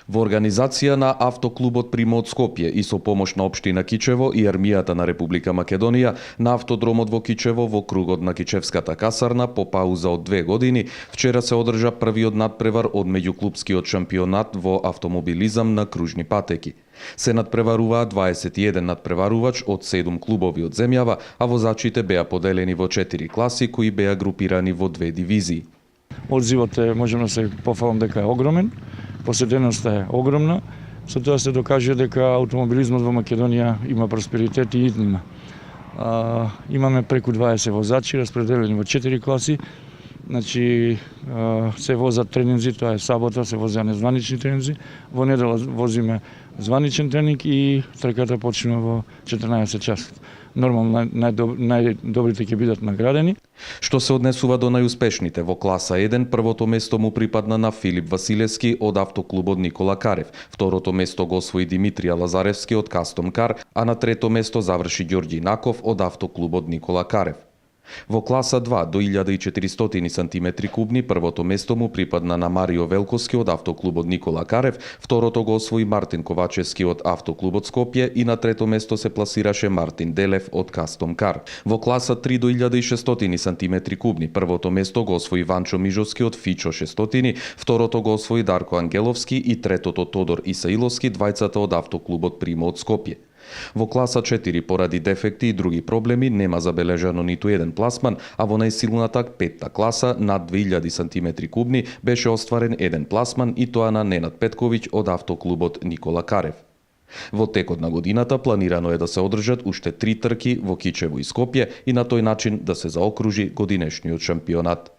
Во организација на автоклубот Примот Скопје и со помош на општина Кичево и армијата на Република Македонија на автодромот во Кичево во кругот на Кичевската касарна по пауза од 2 години, вчера се одржа првиот надпревар од меѓуклупскиот шампионат во автомобилизам на кружни патеки. Се надпреваруваа 21 надпреварувач од 7 клубови од земјава, а возачите беа поделени во 4 класи кои беа групирани во 2 дивизии. Одзивот можеме да се пофалам дека е огромен, посетеноста е огромна, со тоа се докажува дека автомобилизмот во Македонија има просперитет и иднина. Имаме преку 20 возачи распределени во 4 класи. Значи, се возат тренинзи, тоа е сабота, се возат незванични тренинзи. Во недела возиме званичен тренинг и трката почнува во 14 часот. Нормално најдобрите ќе бидат наградени. Што се однесува до најуспешните во класа 1, првото место му припадна на Филип Василевски од автоклубот Никола Карев. Второто место го освои Димитрија Лазаревски од Кастом Кар, а на трето место заврши Ѓорѓи Наков од автоклубот Никола Карев. Во класа 2 до 1400 сантиметри кубни првото место му припадна на Марио Велковски од автоклубот Никола Карев, второто го освои Мартин Ковачевски од автоклубот Скопје и на трето место се пласираше Мартин Делев од Кастом Кар. Во класа 3 до 1600 сантиметри кубни првото место го освои Ванчо Мижовски од Фичо 600, второто го освои Дарко Ангеловски и третото Тодор Исаиловски, двајцата од автоклубот Примот Скопје. Во класа 4 поради дефекти и други проблеми нема забележано ниту еден пласман, а во најсилната петта класа над 2000 сантиметри кубни беше остварен еден пласман и тоа на Ненад Петковиќ од автоклубот Никола Карев. Во текот на годината планирано е да се одржат уште 3 трки во Кичево и Скопје и на тој начин да се заокружи годинешниот шампионат.